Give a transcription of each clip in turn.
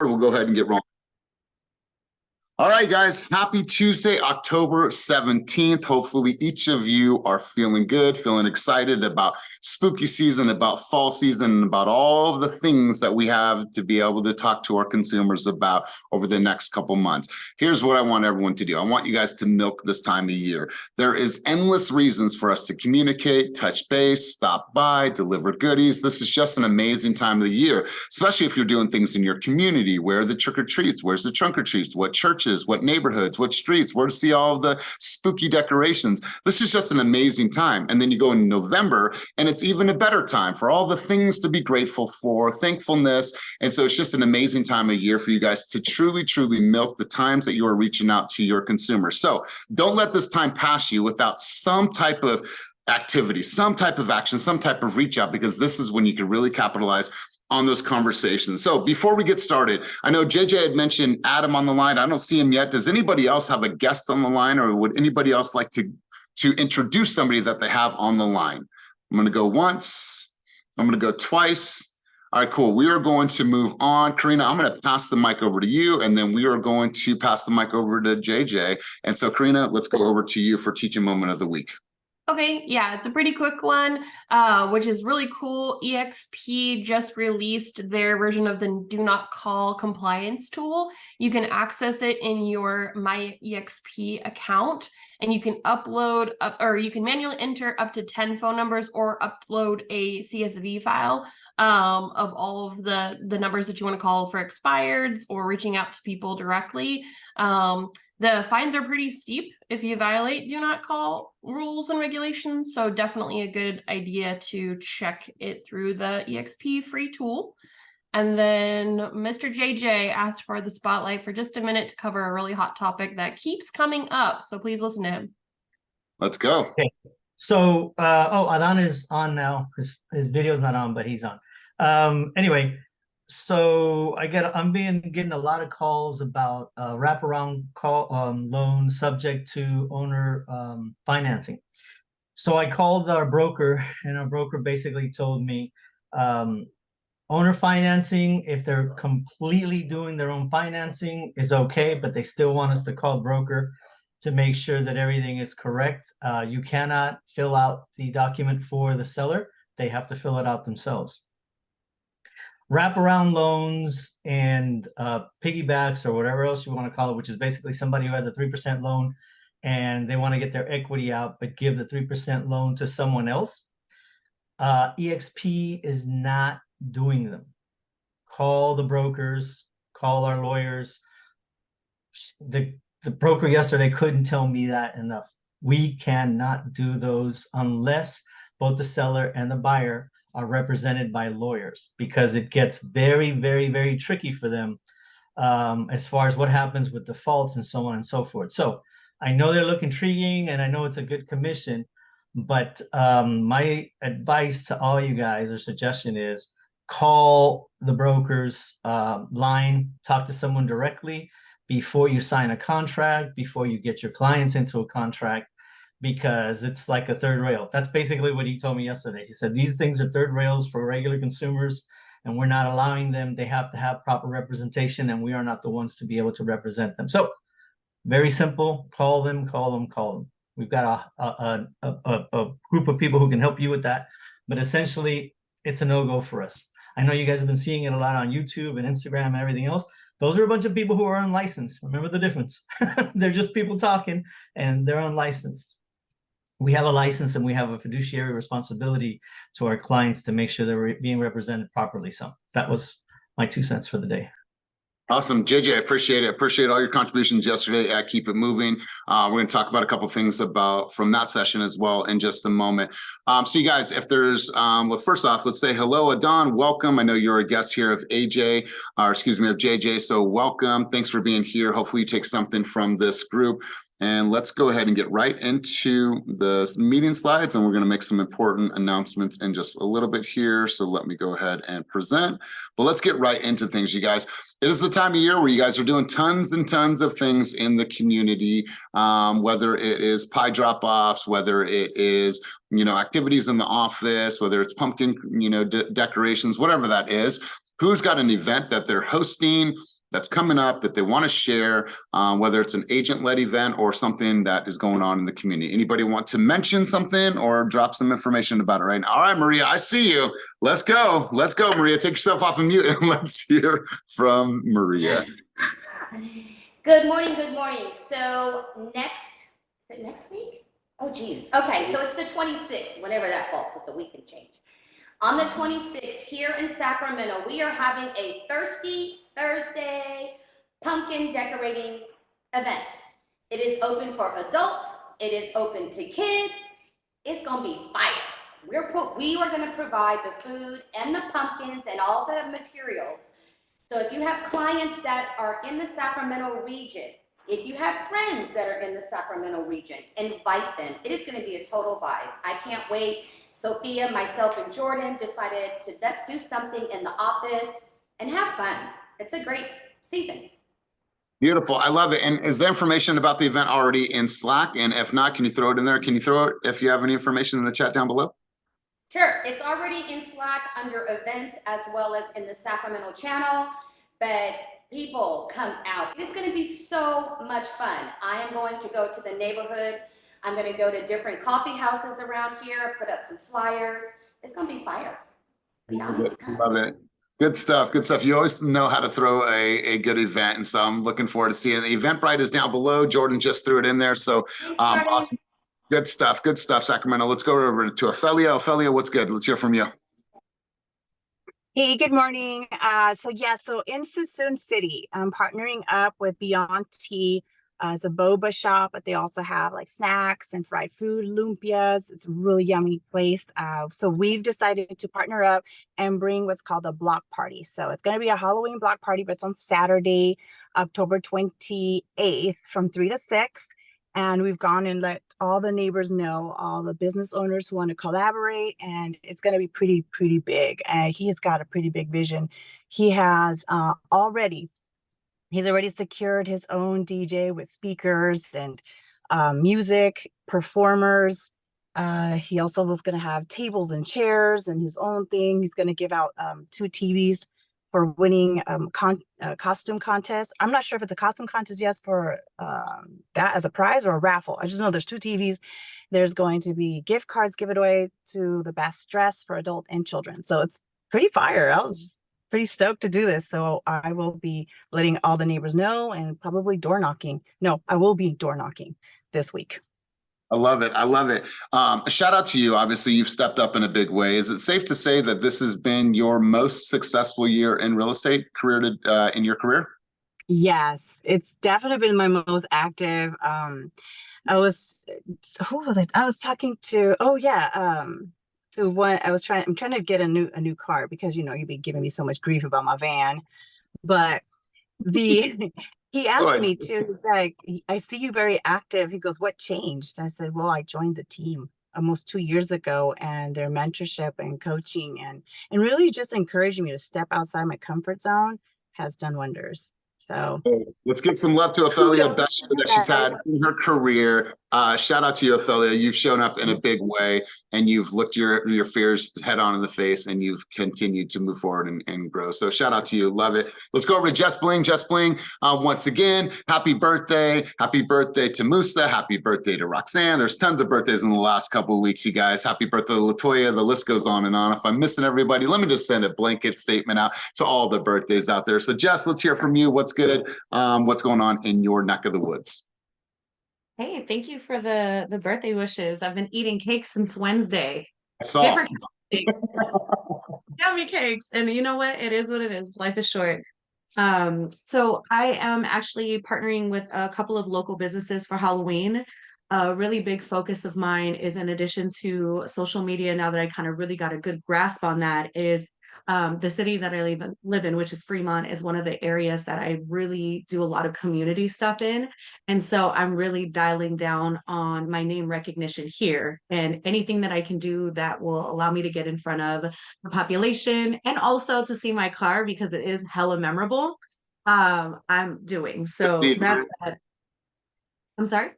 We'll go ahead and get rolling. All right, guys, happy Tuesday, October 17th. Hopefully, each of you are feeling good, feeling excited about spooky season, about fall season, and about all the things that we have to be able to talk to our consumers about over the next couple months. Here's what I want everyone to do. I want you guys to milk this time of year. There is endless reasons for us to communicate, touch base, stop by, deliver goodies. This is just an amazing time of the year, especially if you're doing things in your community. Where are the trick-or-treats? Where's the trunk-or-treats? What churches? What neighborhoods, what streets, where to see all of the spooky decorations. This is just an amazing time. And then you go in November and it's even a better time for all the things to be grateful for, thankfulness. And so it's just an amazing time of year for you guys to truly, truly milk the times that you are reaching out to your consumers. So don't let this time pass you without some type of activity, some type of action, some type of reach out, because this is when you can really capitalize on those conversations. So before we get started, I know JJ had mentioned Adam on the line. I don't see him yet. Does anybody else have a guest on the line, or would anybody else like to introduce somebody that they have on the line? I'm going to go once. I'm going to go twice. All right, cool. We are going to move on. Karina, I'm going to pass the mic over to you, and then we are going to pass the mic over to JJ. And so, Karina, let's go over to you for Teaching Moment of the Week. Okay, yeah, it's a pretty quick one, which is really cool. EXP just released their version of the Do Not Call compliance tool. You can access it in your My EXP account, and you can upload or you can manually enter up to 10 phone numbers or upload a CSV file of all of the numbers that you want to call for expireds or reaching out to people directly. The fines are pretty steep if you violate do not call rules and regulations, so definitely a good idea to check it through the EXP free tool. And then Mr. JJ asked for the spotlight for just a minute to cover a really hot topic that keeps coming up, so please listen to him. Let's go. Okay. So, Adan is on now. His video's not on, but he's on. Anyway, so I'm getting a lot of calls about wraparound loan subject to owner financing. So I called our broker, and our broker basically told me owner financing, if they're completely doing their own financing, is okay, but they still want us to call broker to make sure that everything is correct. You cannot fill out the document for the seller. They have to fill it out themselves. Wraparound loans and piggybacks, or whatever else you want to call it, which is basically somebody who has a 3% loan and they want to get their equity out but give the 3% loan to someone else. EXP is not doing them. Call the brokers, call our lawyers. The broker yesterday couldn't tell me that enough. We cannot do those unless both the seller and the buyer are represented by lawyers, because it gets very, very, very tricky for them as far as what happens with defaults and so on and so forth. So I know they look intriguing and I know it's a good commission, but my advice to all you guys, or suggestion, is call the broker's line, talk to someone directly before you sign a contract, before you get your clients into a contract, because it's like a third rail. That's basically what he told me yesterday. He said, these things are third rails for regular consumers, and we're not allowing them. They have to have proper representation, and we are not the ones to be able to represent them. So very simple, call them. We've got a group of people who can help you with that, but essentially it's a no-go for us. I know you guys have been seeing it a lot on YouTube and Instagram and everything else. Those are a bunch of people who are unlicensed. Remember the difference. They're just people talking, and they're unlicensed. We have a license, and we have a fiduciary responsibility to our clients to make sure they're being represented properly. So that was my 2 cents for the day. Awesome. JJ, I appreciate it. Appreciate all your contributions yesterday at Keep It Moving. We're going to talk about a couple of things from that session as well in just a moment. So you guys, if there's, well, first off, let's say hello, Adon. Welcome. I know you're a guest here of of JJ. So welcome. Thanks for being here. Hopefully you take something from this group. And let's go ahead and get right into the meeting slides, and we're going to make some important announcements in just a little bit here. So let me go ahead and present. But let's get right into things, you guys. It is the time of year where you guys are doing tons and tons of things in the community, whether it is pie drop-offs, whether it is, activities in the office, whether it's pumpkin, decorations, whatever that is. who's got an event that they're hosting that's coming up that they want to share, whether it's an agent-led event or something that is going on in the community. Anybody want to mention something or drop some information about it right now? All right, Maria, I see you. Let's go. Let's go, Maria. Take yourself off of mute and let's hear from Maria. Good morning, good morning. So is it next week? Oh, geez. Okay, so it's the 26th, whenever that falls. It's a week and change. On the 26th, here in Sacramento, we are having a Thirsty Thursday pumpkin decorating event. It is open for adults. It is open to kids. It's gonna be fire. We are gonna provide the food and the pumpkins and all the materials. So if you have clients that are in the Sacramento region, if you have friends that are in the Sacramento region, invite them. It is gonna be a total vibe. I can't wait. Sophia, myself, and Jordan decided let's do something in the office and have fun. It's a great season. Beautiful. I love it. And is the information about the event already in Slack? And if not, can you throw it in there? Can you throw it if you have any information in the chat down below? Sure. It's already in Slack under events as well as in the Sacramento channel. But people, come out. It's going to be so much fun. I am going to go to the neighborhood. I'm going to go to different coffee houses around here, put up some flyers. It's going to be fire. Love it. Good stuff. Good stuff. You always know how to throw a good event. And so I'm looking forward to seeing it. The Eventbrite is down below. Jordan just threw it in there. So awesome. Good stuff. Good stuff, Sacramento. Let's go over to Ophelia. Ophelia, what's good? Let's hear from you. Hey, good morning. So in Suisun City, I'm partnering up with Beyond Tea as a boba shop, but they also have like snacks and fried food, lumpias. It's a really yummy place. So we've decided to partner up and bring what's called a block party. So it's going to be a Halloween block party, but it's on Saturday, October 28th from 3 to 6. And we've gone and let all the neighbors know, all the business owners who want to collaborate, and it's going to be pretty big. He has got a pretty big vision. He has he's already secured his own DJ with speakers and music, performers. He also was going to have tables and chairs and his own thing. He's going to give out 2 TVs for winning costume contest. I'm not sure if it's a costume contest, yes, for that as a prize or a raffle. I just know there's 2 TVs. There's going to be gift cards given away to the best dress for adult and children. So it's pretty fire. I was just pretty stoked to do this. So I will be letting all the neighbors know and probably door knocking. No, I will be door knocking this week. I love it. I love it. A shout out to you. Obviously, you've stepped up in a big way. Is it safe to say that this has been your most successful year in real estate in your career? Yes, it's definitely been my most active. Who was I? I was talking to, to one. I'm trying to get a new car because, you've been giving me so much grief about my van, but he asked me to, like, I see you very active. He goes, what changed? I said, well, I joined the team almost 2 years ago, and their mentorship and coaching and really just encouraging me to step outside my comfort zone has done wonders. So let's give some love to Ophelia. Best year that she's had in her career. Shout out to you, Ophelia. You've shown up in a big way, and you've looked your fears head on in the face, and you've continued to move forward and grow. So shout out to you. Love it. Let's go over to Jess Bling. Jess Bling, once again, happy birthday. Happy birthday to Musa. Happy birthday to Roxanne. There's tons of birthdays in the last couple of weeks, you guys. Happy birthday to Latoya. The list goes on and on. If I'm missing everybody, let me just send a blanket statement out to all the birthdays out there. So Jess, let's hear from you. What's good? What's going on in your neck of the woods? Hey, thank you for the birthday wishes. I've been eating cakes since Wednesday. I saw. Different cakes. Yummy cakes. And you know what? It is what it is. Life is short. So I am actually partnering with a couple of local businesses for Halloween. A really big focus of mine is, in addition to social media, now that I kind of really got a good grasp on that, is the city that I live in, which is Fremont, is one of the areas that I really do a lot of community stuff in. And so I'm really dialing down on my name recognition here, and anything that I can do that will allow me to get in front of the population and also to see my car, because it is hella memorable. I'm doing. So that's that. I'm sorry?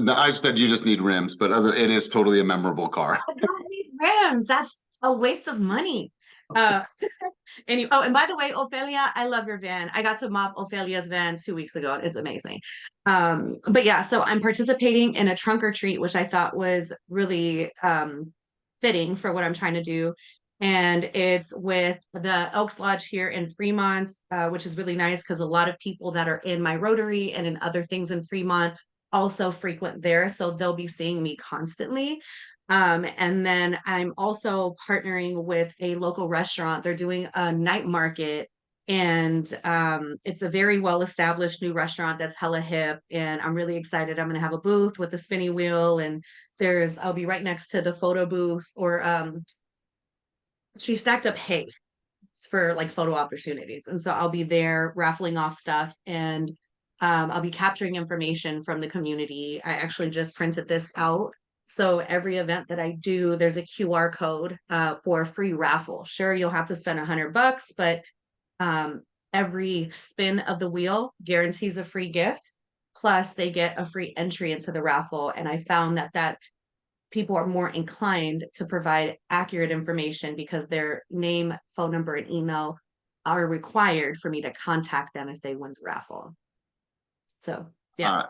I said you just need rims, but it is totally a memorable car. I don't need rims. That's a waste of money. Uh, and by the way, Ophelia, I love your van. I got to mop Ophelia's van 2 weeks ago. It's amazing. But yeah, so I'm participating in a trunk or treat, which I thought was really fitting for what I'm trying to do. And it's with the Elks Lodge here in Fremont, which is really nice because a lot of people that are in my Rotary and in other things in Fremont also frequent there. So they'll be seeing me constantly. And then I'm also partnering with a local restaurant. They're doing a night market, and it's a very well-established new restaurant that's hella hip. And I'm really excited. I'm gonna have a booth with a spinning wheel, and I'll be right next to the photo booth, or she stacked up hay for like photo opportunities. And so I'll be there raffling off stuff, and I'll be capturing information from the community. I actually just printed this out. So every event that I do, there's a QR code for a free raffle. Sure, you'll have to spend $100, but every spin of the wheel guarantees a free gift. Plus, they get a free entry into the raffle. And I found that people are more inclined to provide accurate information because their name, phone number, and email are required for me to contact them if they win the raffle. So yeah.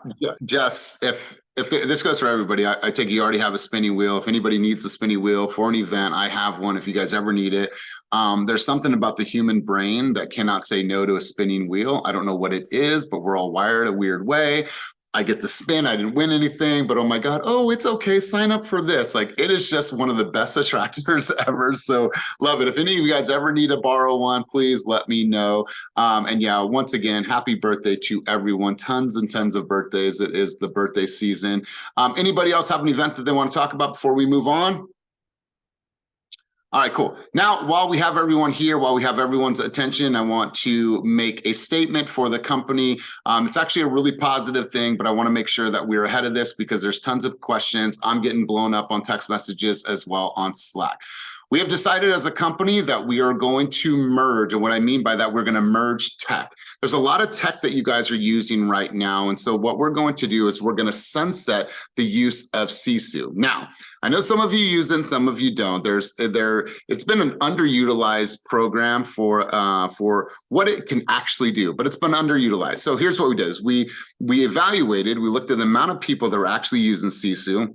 Jess, if this goes for everybody, I take it you already have a spinning wheel. If anybody needs a spinning wheel for an event, I have one if you guys ever need it. There's something about the human brain that cannot say no to a spinning wheel. I don't know what it is, but we're all wired a weird way. I get to spin, I didn't win anything, but oh my God, oh, it's okay, sign up for this. Like, it is just one of the best attractors ever. So love it. If any of you guys ever need to borrow one, please let me know. And yeah, once again, happy birthday to everyone. Tons and tons of birthdays. It is the birthday season. Anybody else have an event that they want to talk about before we move on? All right, cool. Now, while we have everyone here, while we have everyone's attention, I want to make a statement for the company. It's actually a really positive thing, but I want to make sure that we're ahead of this because there's tons of questions. I'm getting blown up on text messages as well on Slack. We have decided as a company that we are going to merge. And what I mean by that, we're going to merge tech. There's a lot of tech that you guys are using right now. And so what we're going to do is we're going to sunset the use of Sisu. Now, I know some of you use it and some of you don't. It's been an underutilized program for what it can actually do, but it's been underutilized. So here's what we did is we evaluated, we looked at the amount of people that are actually using Sisu.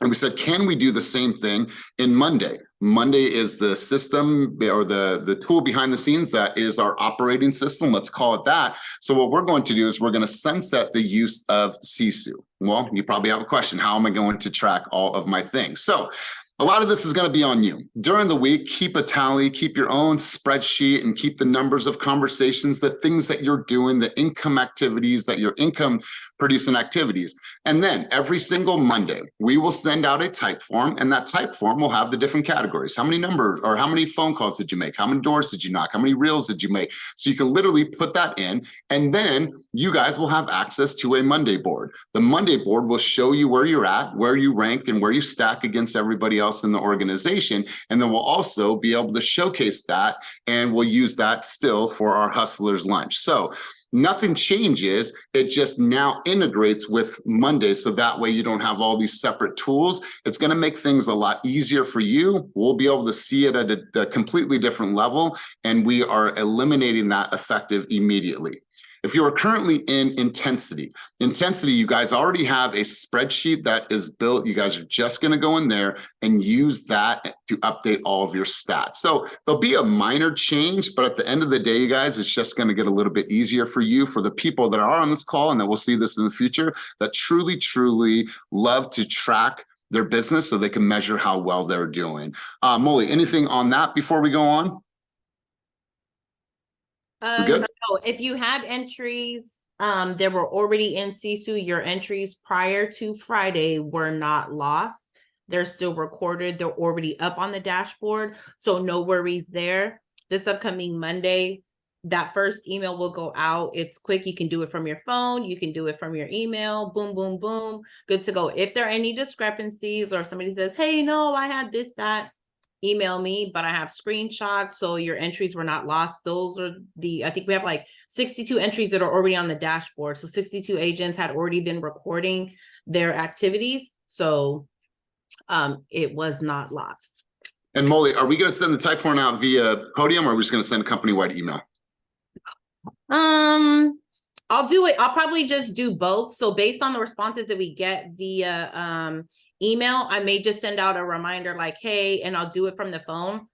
And we said, can we do the same thing in Monday? Monday is the system or the tool behind the scenes that is our operating system. Let's call it that. So what we're going to do is we're going to sunset the use of Sisu. Well, you probably have a question. How am I going to track all of my things? So a lot of this is going to be on you. During the week, keep a tally, keep your own spreadsheet, and keep the numbers of conversations, the things that you're doing, the income activities, that your income producing activities. And then every single Monday, we will send out a type form, and that type form will have the different categories. How many numbers or how many phone calls did you make? How many doors did you knock? How many reels did you make? So you can literally put that in, and then you guys will have access to a Monday board. The Monday board will show you where you're at, where you rank, and where you stack against everybody else in the organization. And then we'll also be able to showcase that, and we'll use that still for our Hustlers Lunch. So nothing changes. It just now integrates with Monday. So that way you don't have all these separate tools. It's going to make things a lot easier for you. We'll be able to see it at a completely different level. And we are eliminating that effective immediately. If you are currently in Intensity, you guys already have a spreadsheet that is built. You guys are just going to go in there and use that to update all of your stats. So there'll be a minor change, but at the end of the day, you guys, it's just going to get a little bit easier for you, for the people that are on this call, and that we'll see this in the future, that truly, truly love to track their business so they can measure how well they're doing. Molly, anything on that before we go on? Good? No, if you had entries that were already in Sisu, your entries prior to Friday were not lost. They're still recorded. They're already up on the dashboard. So no worries there. This upcoming Monday, that first email will go out. It's quick. You can do it from your phone. You can do it from your email. Boom, boom, boom. Good to go. If there are any discrepancies or somebody says, hey, no, I had this, that, email me, but I have screenshots, so your entries were not lost. Those are I think we have like 62 entries that are already on the dashboard. So 62 agents had already been recording their activities. So it was not lost. And Molly, are we going to send the type form out via Podium, or are we just going to send a company-wide email? I'll do it. I'll probably just do both. So based on the responses that we get via email, I may just send out a reminder like, hey, and I'll do it from the phone.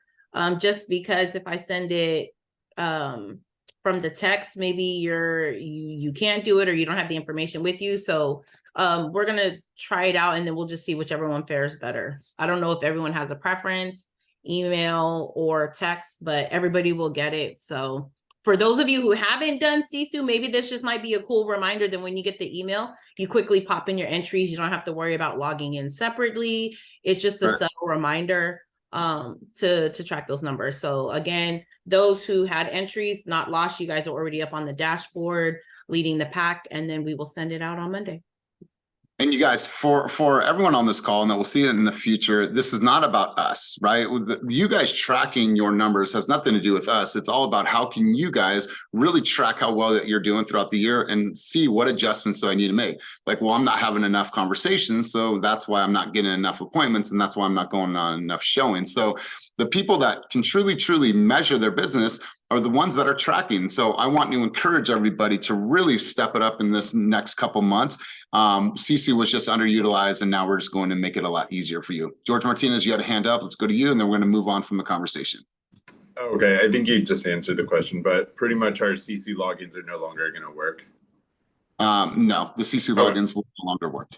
Just because if I send it from the text, maybe you can't do it or you don't have the information with you. So we're gonna try it out and then we'll just see whichever one fares better. I don't know if everyone has a preference, email or text, but everybody will get it. So for those of you who haven't done Sisu, maybe this just might be a cool reminder that when you get the email, you quickly pop in your entries. You don't have to worry about logging in separately. It's just a subtle reminder to track those numbers. So again, those who had entries not lost, you guys are already up on the dashboard leading the pack, and then we will send it out on Monday. And you guys, for everyone on this call, and that we'll see it in the future, this is not about us, right? You guys tracking your numbers has nothing to do with us. It's all about how can you guys really track how well that you're doing throughout the year and see what adjustments do I need to make. Like, well, I'm not having enough conversations, so that's why I'm not getting enough appointments, and that's why I'm not going on enough showings. So the people that can truly measure their business are the ones that are tracking. So I want to encourage everybody to really step it up in this next couple months. CC was just underutilized, and now we're just going to make it a lot easier for you. George Martinez, you had a hand up. Let's go to you, and then we're going to move on from the conversation. Okay, I think you just answered the question, but pretty much our CC logins are no longer going to work. No, the CC logins will no longer work.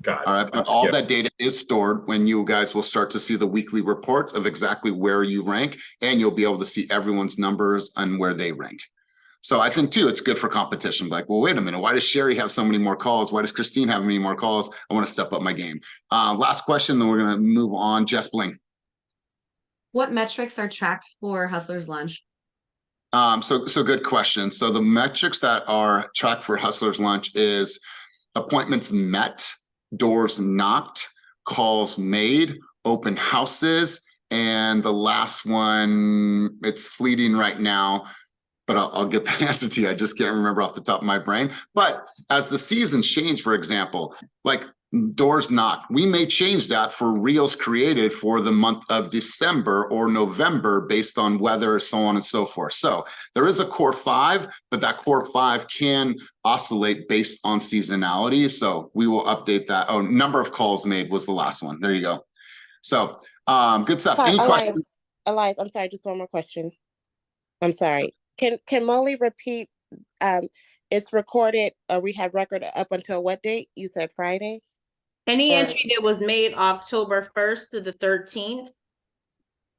Got it. All right, but all that data is stored when you guys will start to see the weekly reports of exactly where you rank, and you'll be able to see everyone's numbers and where they rank. So I think too, it's good for competition. Like, well, wait a minute, why does Sherry have so many more calls? Why does Christine have many more calls? I want to step up my game. Last question, then we're going to move on. Jess Bling. What metrics are tracked for Hustler's Lunch? So good question. So the metrics that are tracked for Hustler's Lunch is appointments met, doors knocked, calls made, open houses, and the last one, it's fleeting right now, but I'll get the answer to you. I just can't remember off the top of my brain. But as the seasons change, for example, like doors knocked, we may change that for reels created for the month of December or November based on weather, so on and so forth. So there is a core 5, but that core 5 can oscillate based on seasonality. So we will update that. Oh, number of calls made was the last one. There you go. So good stuff. Sorry, Any questions? Elias, I'm sorry, just one more question. I'm sorry. Can Molly repeat? It's recorded, we have record up until what date? You said Friday? Any entry that was made October 1st to the 13th,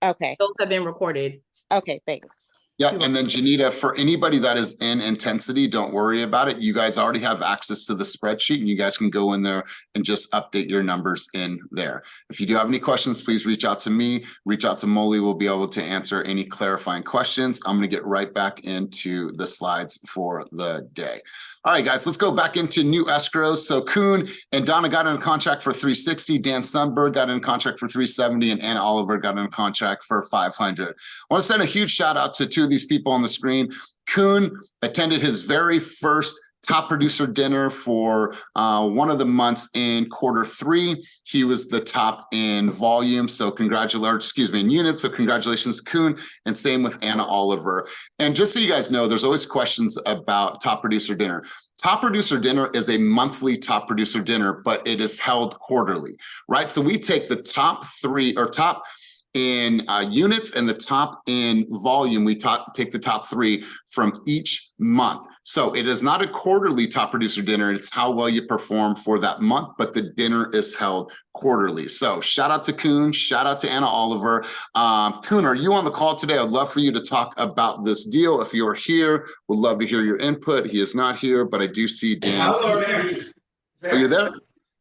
Okay. those have been recorded. Okay, thanks. Yeah, and then Janita, for anybody that is in intensity, don't worry about it. You guys already have access to the spreadsheet, and you guys can go in there and just update your numbers in there. If you do have any questions, please reach out to me, reach out to Molly. We'll be able to answer any clarifying questions. I'm going to get right back into the slides for the day. All right, guys, let's go back into new escrows. So Kuhn and Donna got in a contract for 360. Dan Sundberg got in a contract for 370, and Anna Oliver got in a contract for 500. I want to send a huge shout out to two of these people on the screen. Kuhn attended his very first top producer dinner for one of the months in Q3. He was the top in volume. So in units. So congratulations, Kuhn. And same with Anna Oliver. And just so you guys know, there's always questions about top producer dinner. Top producer dinner is a monthly top producer dinner, but it is held quarterly, right? So we take the top 3 or top in units and the top in volume. We take the top 3 from each month. So it is not a quarterly top producer dinner. It's how well you perform for that month, but the dinner is held quarterly. So shout out to Kuhn, shout out to Anna Oliver. Kuhn, are you on the call today? I'd love for you to talk about this deal. If you're here, would love to hear your input. He is not here, but I do see Dan. Are you there?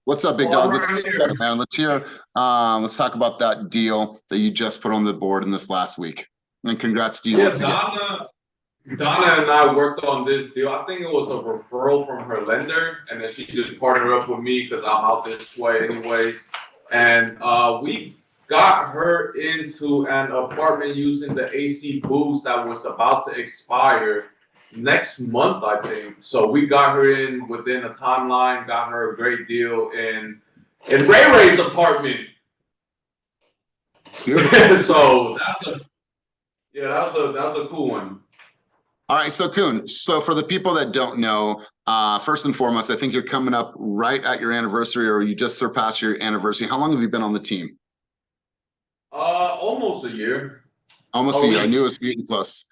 What's up, big dog? Let's get it, man. Let's hear. Let's talk about that deal that you just put on the board in this last week. And congrats to you. Yeah, Donna and I worked on this deal. I think it was a referral from her lender, and then she just partnered up with me because I'm out this way anyways. And we got her into an apartment using the AC boost that was about to expire next month, I think. So we got her in within a timeline, got her a great deal in Ray Ray's apartment. Beautiful. So that's a cool one. All right, so Kuhn, so for the people that don't know, first and foremost, I think you're coming up right at your anniversary, or you just surpassed your anniversary. How long have you been on the team? Almost a year. Almost a year. I knew it was getting close.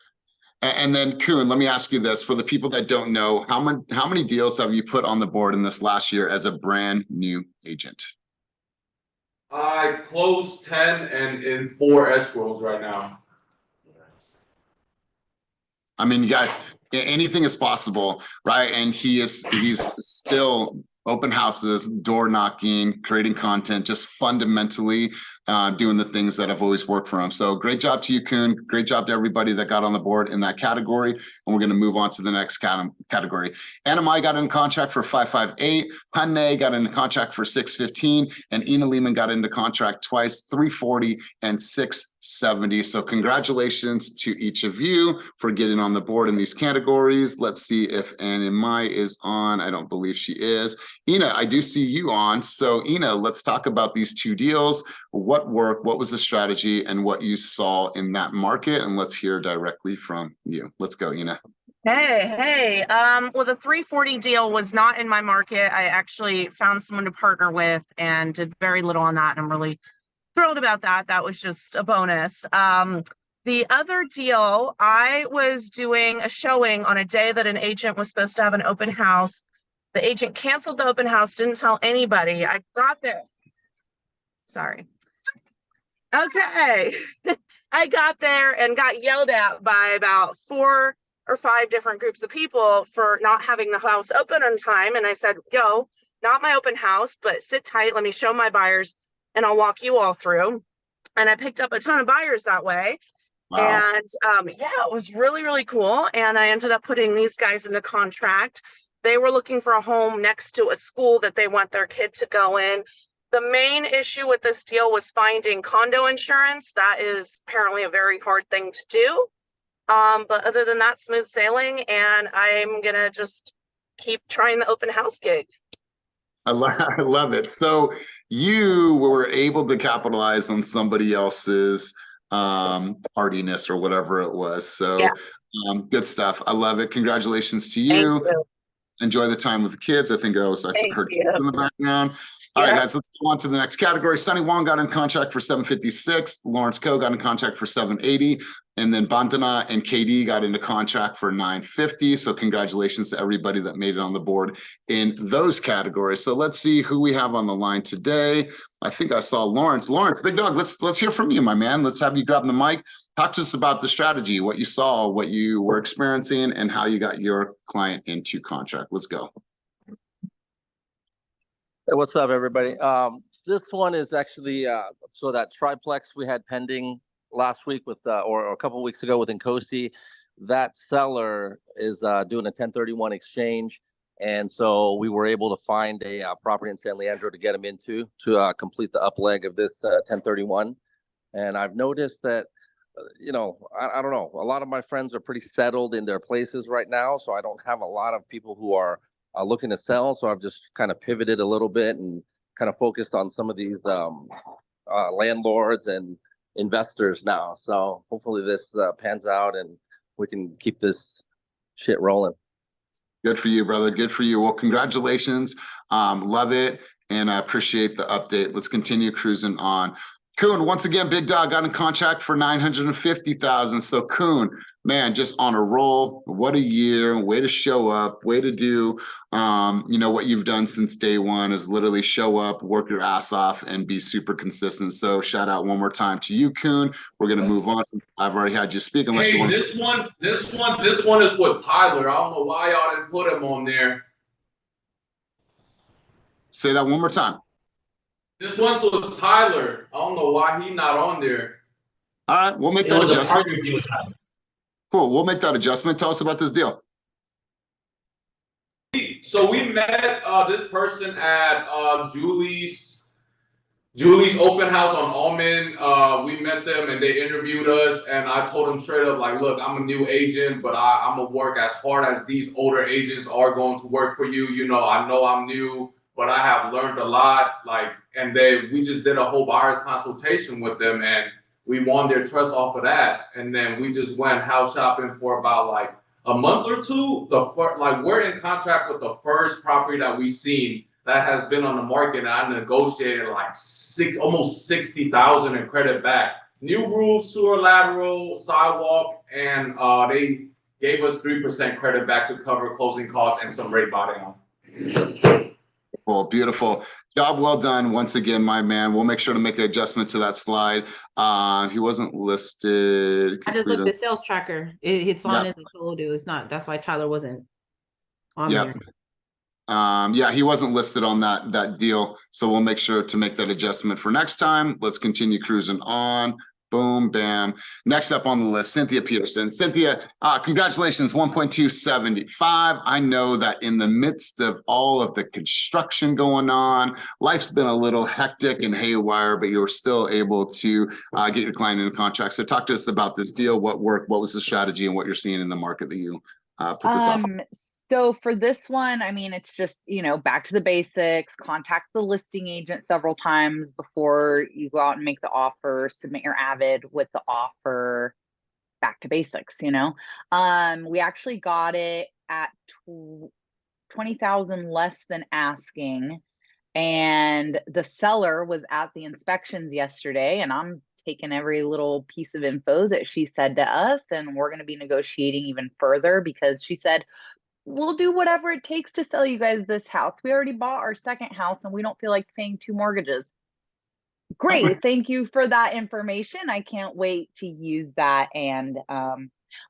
And then Kuhn, let me ask you this: for the people that don't know, how many deals have you put on the board in this last year as a brand new agent? I closed 10 and in 4 escrows right now. I mean, you guys, anything is possible, right? And he's still open houses, door knocking, creating content, just fundamentally doing the things that have always worked for him. So great job to you, Kuhn. Great job to everybody that got on the board in that category. And we're going to move on to the next category. Anamai got in contract for 558. Hanne got into contract for 615. And Ina Lehman got into contract twice, 340 and 670. So congratulations to each of you for getting on the board in these categories. Let's see if Anamai is on. I don't believe she is. Ina, I do see you on. So Ina, let's talk about these 2 deals. What worked, what was the strategy, and what you saw in that market? And let's hear directly from you. Let's go, Ina. Hey. Well, the 340 deal was not in my market. I actually found someone to partner with and did very little on that. And I'm really thrilled about that. That was just a bonus. The other deal, I was doing a showing on a day that an agent was supposed to have an open house. The agent canceled the open house, didn't tell anybody. I got there. Sorry. Okay. I got there and got yelled at by about 4 or 5 different groups of people for not having the house open on time. And I said, yo, not my open house, but sit tight. Let me show my buyers and I'll walk you all through. And I picked up a ton of buyers that way. Wow. And yeah, it was really, really cool. And I ended up putting these guys into contract. They were looking for a home next to a school that they want their kid to go in. The main issue with this deal was finding condo insurance. That is apparently a very hard thing to do. But other than that, smooth sailing. And I'm going to just keep trying the open house gig. I love it. So you were able to capitalize on somebody else's hardiness or whatever it was. So yes. Good stuff. I love it. Congratulations to you. Thank you. Enjoy the time with the kids. I think I heard kids in the background. All right, guys, let's go on to the next category. Sunny Wong got in contract for 756. Lawrence Coe got in contract for 780. And then Bandana and KD got into contract for 950. So congratulations to everybody that made it on the board in those categories. So let's see who we have on the line today. I think I saw Lawrence. Lawrence, big dog, let's hear from you, my man. Let's have you grab the mic. Talk to us about the strategy, what you saw, what you were experiencing, and how you got your client into contract. Let's go. Hey, what's up, everybody? This one is actually so that triplex we had pending last week with or a couple of weeks ago with Nkosi. That seller is doing a 1031 exchange, and so we were able to find a property in San Leandro to get him into to complete the up leg of this 1031. And I've noticed that you know, I don't know, a lot of my friends are pretty settled in their places right now, so I don't have a lot of people who are looking to sell. So I've just kind of pivoted a little bit and kind of focused on some of these landlords and investors now. So hopefully this pans out and we can keep this shit rolling. Good for you, brother. Good for you. Well, congratulations. Love it. And I appreciate the update. Let's continue cruising on. Kuhn, once again, big dog got in contract for 950,000. So Kuhn, man, just on a roll. What a year. Way to show up. Way to do, you know, what you've done since day one is literally show up, work your ass off, and be super consistent. So shout out one more time to you, Kuhn. We're going to move on since I've already had you speak. Unless hey, you want this one is with Tyler. I don't know why y'all didn't put him on there. Say that one more time. This one's with Tyler. I don't know why he's not on there. All right, we'll make that adjustment. Cool, we'll make that adjustment. Tell us about this deal. So we met this person at Julie's open house on Almond. We met them and they interviewed us, and I told them straight up, like, look, I'm a new agent, but I'm gonna work as hard as these older agents are going to work for you. You know I'm new, but but I have learned a lot. And we just did a whole buyer's consultation with them, and we won their trust off of that. And then we just went house shopping for about like a month or two. We're in contract with the first property that we've seen that has been on the market, and I negotiated like almost 60,000 in credit back. New roof, sewer lateral, sidewalk, and they gave us 3% credit back to cover closing costs and some rate buy down. Well, beautiful job, well done once again, my man. We'll make sure to make an adjustment to that slide. He wasn't listed. I just looked at sales tracker. It's on as a total do. It's not. That's why Tyler wasn't on there. Yeah, he wasn't listed on that deal, so we'll make sure to make that adjustment for next time. Let's continue cruising on. Boom, bam. Next up on the list, Cynthia Peterson. Cynthia, congratulations, 1.275. I know that in the midst of all of the construction going on, life's been a little hectic and haywire, but you were still able to get your client in a contract. So talk to us about this deal, what worked, what was the strategy, and what you're seeing in the market that you put this off. So for this one, I mean, it's just, back to the basics, contact the listing agent several times before you go out and make the offer, submit your avid with the offer, back to basics, We actually got it at 20,000 less than asking. And the seller was at the inspections yesterday, and I'm taking every little piece of info that she said to us, and we're going to be negotiating even further because she said, we'll do whatever it takes to sell you guys this house. We already bought our second house and we don't feel like paying 2 mortgages. Great. Thank you for that information. I can't wait to use that and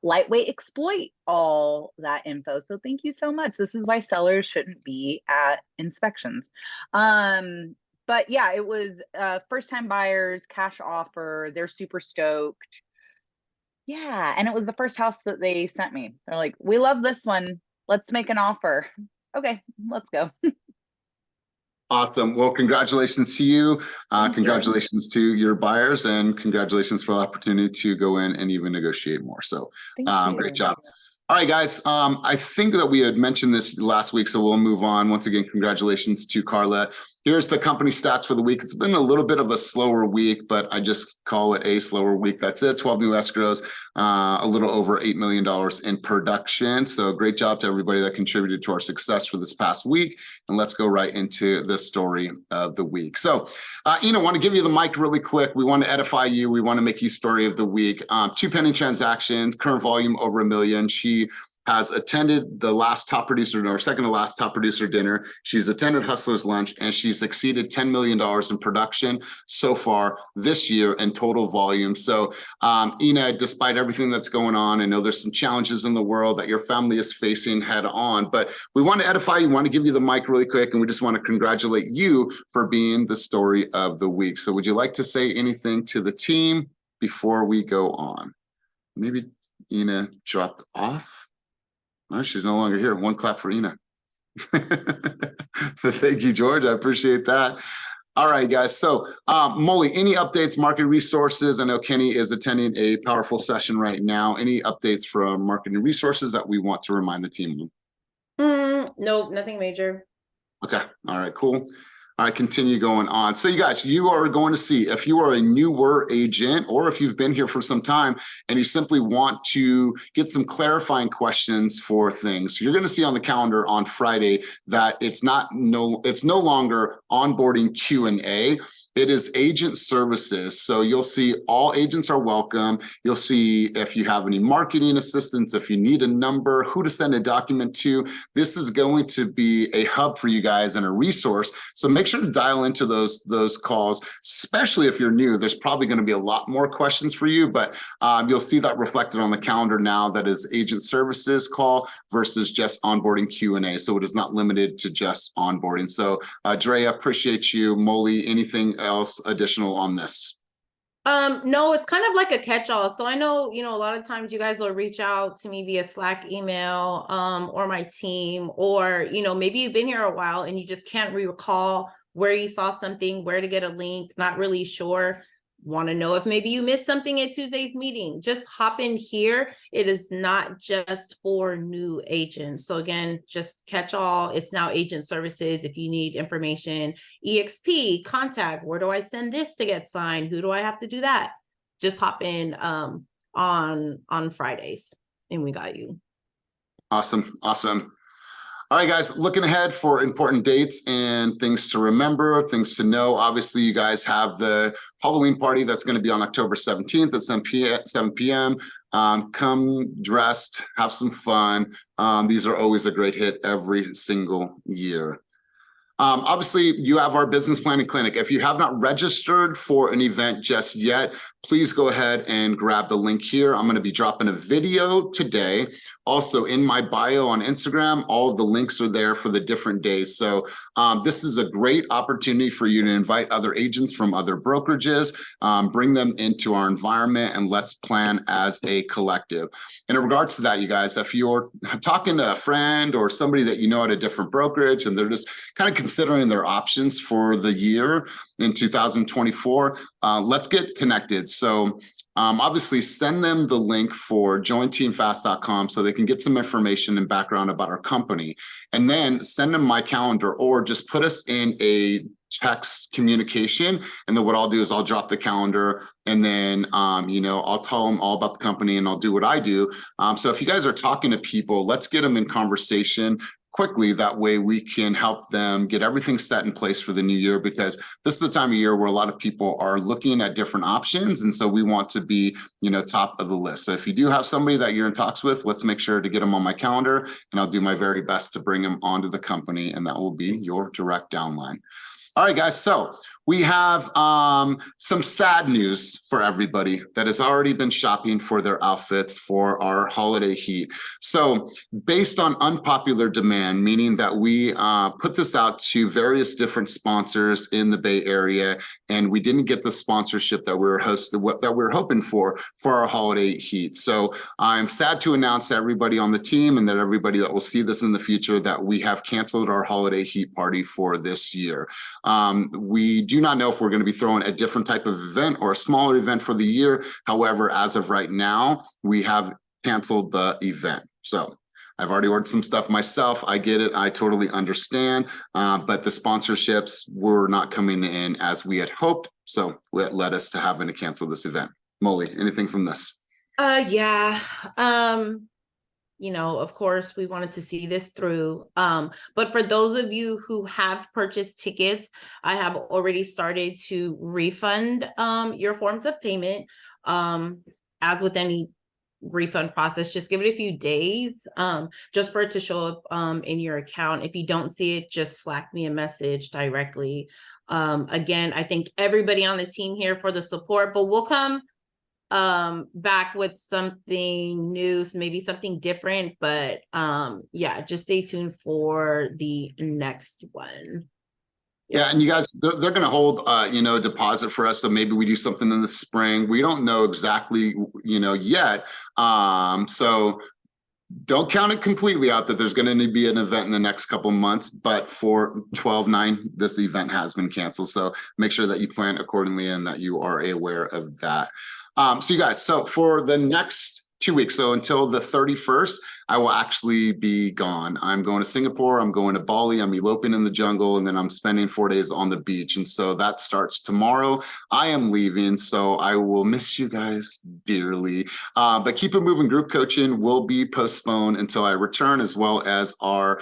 lightweight exploit all that info. So thank you so much. This is why sellers shouldn't be at inspections. But yeah, it was first time buyers, cash offer. They're super stoked. Yeah. And it was the first house that they sent me. They're like, we love this one. Let's make an offer. Okay, let's go. Awesome. Well, congratulations to you. Congratulations to your buyers, and congratulations for the opportunity to go in and even negotiate more. So great job. All right, guys. I think that we had mentioned this last week, so we'll move on. Once again, congratulations to Carla. Here's the company stats for the week. It's been a little bit of a slower week, but I just call it a slower week. That's it. 12 new escrows, a little over $8 million in production. So great job to everybody that contributed to our success for this past week. And let's go right into the story of the week. So, want to give you the mic really quick. We want to edify you. We want to make you story of the week. 2 pending transactions, current volume over $1 million. She has attended the last top producer or second to last top producer dinner. She's attended Hustler's Lunch, and she's exceeded $10 million in production so far this year in total volume. So, Ina, despite everything that's going on, I know there's some challenges in the world that your family is facing head on, but we want to edify you, want to give you the mic really quick, and we just want to congratulate you for being the story of the week. So would you like to say anything to the team before we go on? Maybe Ina dropped off. No, she's no longer here. One clap for Ina. Thank you, George. I appreciate that. All right, guys. So, Molly, any updates, market resources? I know Kenny is attending a powerful session right now. Any updates from marketing resources that we want to remind the team of? Nope, nothing major. Okay. All right, cool. All right, continue going on. So you guys, you are going to see if you are a newer agent or if you've been here for some time and you simply want to get some clarifying questions for things. You're going to see on the calendar on Friday that it's no longer onboarding Q&A. It is agent services. So you'll see all agents are welcome. You'll see if you have any marketing assistance, if you need a number, who to send a document to. This is going to be a hub for you guys and a resource. So make sure to dial into those calls, especially if you're new. There's probably going to be a lot more questions for you, but you'll see that reflected on the calendar now. That is agent services call versus just onboarding Q&A. So it is not limited to just onboarding. So Drea, appreciate you. Molly, anything else additional on this? No, it's kind of like a catch-all. So I know, a lot of times you guys will reach out to me via Slack, email, or my team, or, maybe you've been here a while and you just can't recall where you saw something, where to get a link, not really sure. want to know if maybe you missed something at Tuesday's meeting, just hop in here. It is not just for new agents. So again, just catch all. It's now agent services. If you need information, EXP, contact, where do I send this to get signed? Who do I have to do that? Just hop in on Fridays and we got you. Awesome. Awesome. All right, guys, looking ahead for important dates and things to remember, things to know. Obviously, you guys have the Halloween party that's going to be on October 17th at 7 p.m. Come dressed, have some fun. These are always a great hit every single year. Obviously, you have our business planning clinic. If you have not registered for an event just yet, please go ahead and grab the link here. I'm going to be dropping a video today. Also in my bio on Instagram, all of the links are there for the different days. So this is a great opportunity for you to invite other agents from other brokerages, bring them into our environment, and let's plan as a collective. And in regards to that, you guys, if you're talking to a friend or somebody that you know at a different brokerage and they're just kind of considering their options for the year in 2024, let's get connected. So obviously send them the link for jointeamfast.com so they can get some information and background about our company, and then send them my calendar or just put us in a text communication. And then what I'll do is I'll drop the calendar, and then I'll tell them all about the company and I'll do what I do. So if you guys are talking to people, let's get them in conversation quickly. That way we can help them get everything set in place for the new year, because this is the time of year where a lot of people are looking at different options. And so we want to be, top of the list. So if you do have somebody that you're in talks with, let's make sure to get them on my calendar, and I'll do my very best to bring them onto the company, and that will be your direct downline. All right, guys. So we have some sad news for everybody that has already been shopping for their outfits for our holiday heat. So based on unpopular demand, meaning that we put this out to various different sponsors in the Bay Area, and we didn't get the sponsorship that we were hoping for our holiday heat. So I'm sad to announce to everybody on the team and that everybody that will see this in the future that we have canceled our holiday heat party for this year. We do not know if we're going to be throwing a different type of event or a smaller event for the year. However, as of right now, we have canceled the event. So I've already ordered some stuff myself. I get it. I totally understand. But the sponsorships were not coming in as we had hoped. So it led us to having to cancel this event. Molly, anything from this? Yeah. Of course, we wanted to see this through. But for those of you who have purchased tickets, I have already started to refund your forms of payment. As with any refund process, just give it a few days just for it to show up in your account. If you don't see it, just Slack me a message directly. Again, I thank everybody on the team here for the support, but we'll come back with something new, maybe something different, but just stay tuned for the next one. Yeah, and you guys, they're going to hold, deposit for us. So maybe we do something in the spring. We don't know exactly, yet. So don't count it completely out that there's going to be an event in the next couple of months. But for 12/9, this event has been canceled. So make sure that you plan accordingly and that you are aware of that. So you guys, so for the next 2 weeks, so until the 31st, I will actually be gone. I'm going to Singapore, I'm going to Bali, I'm eloping in the jungle, and then I'm spending 4 days on the beach. And so that starts tomorrow. I am leaving, so I will miss you guys dearly. But Keep It Moving group coaching will be postponed until I return, as well as our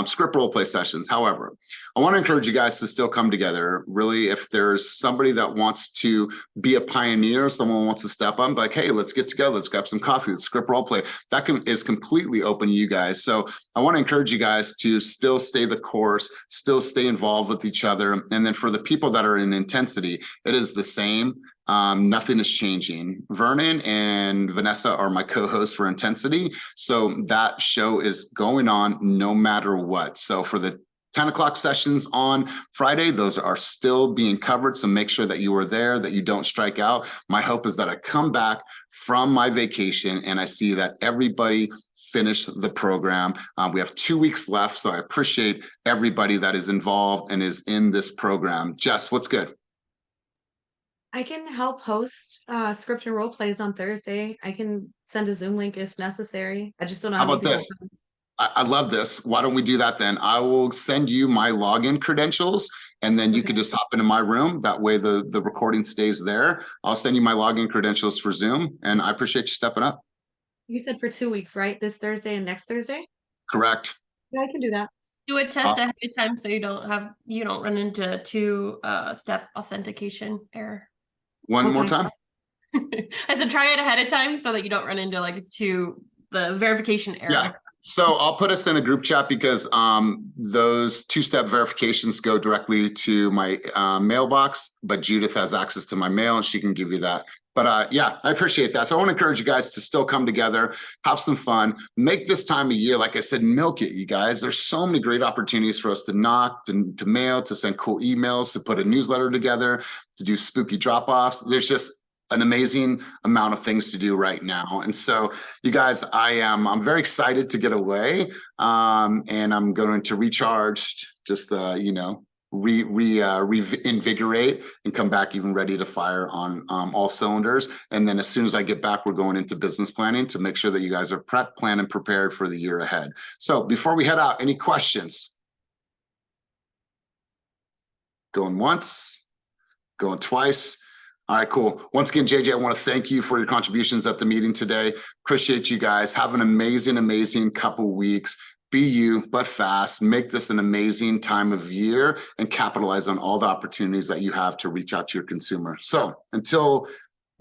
script role play sessions. However, I want to encourage you guys to still come together. Really, if there's somebody that wants to be a pioneer, someone wants to step up, like, hey, let's get together, let's grab some coffee, let's script role play. That is completely open to you guys. So I want to encourage you guys to still stay the course, still stay involved with each other. And then for the people that are in intensity, it is the same. Nothing is changing. Vernon and Vanessa are my co-hosts for Intensity. So that show is going on no matter what. So for the 10 o'clock sessions on Friday, those are still being covered. So make sure that you are there, that you don't strike out. My hope is that I come back from my vacation and I see that everybody finished the program. We have 2 weeks left. So I appreciate everybody that is involved and is in this program. Jess, what's good? I can help host script and role plays on Thursday. I can send a Zoom link if necessary. I just don't know How how many about people this? will come. I love this. Why don't we do that then? I will send you my login credentials and then you Okay. can just hop into my room. That way the recording stays there. I'll send you my login credentials for Zoom and I appreciate you stepping up. You said for 2 weeks, right? This Thursday and next Thursday? Correct. Yeah, I can do that. Do a test ahead of time so you don't run into two-step authentication error. One more Okay. time. I said try it ahead of time so that you don't run into like the verification error. Yeah. So I'll put us in a group chat because those two-step verifications go directly to my mailbox, but Judith has access to my mail and she can give you that. But yeah, I appreciate that. So I want to encourage you guys to still come together, have some fun, make this time of year, like I said, milk it, you guys. There's so many great opportunities for us to knock, to mail, to send cool emails, to put a newsletter together, to do spooky drop-offs. There's just an amazing amount of things to do right now. And so you guys, I'm very excited to get away. And I'm going to recharge, just reinvigorate and come back even ready to fire on all cylinders. And then as soon as I get back, we're going into business planning to make sure that you guys are prepped, planned, and prepared for the year ahead. So before we head out, any questions? Going once, going twice. All right, cool. Once again, JJ, I want to thank you for your contributions at the meeting today. Appreciate you guys. Have an amazing, amazing couple weeks. Be you, but fast. Make this an amazing time of year and capitalize on all the opportunities that you have to reach out to your consumer. So until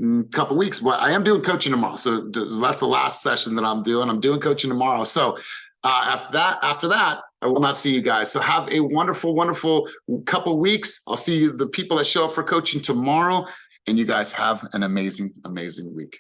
a couple weeks, well, I am doing coaching tomorrow. So that's the last session that I'm doing. I'm doing coaching tomorrow. So after that, I will not see you guys. So have a wonderful, wonderful couple weeks. I'll see you, the people that show up for coaching tomorrow. And you guys have an amazing, amazing week.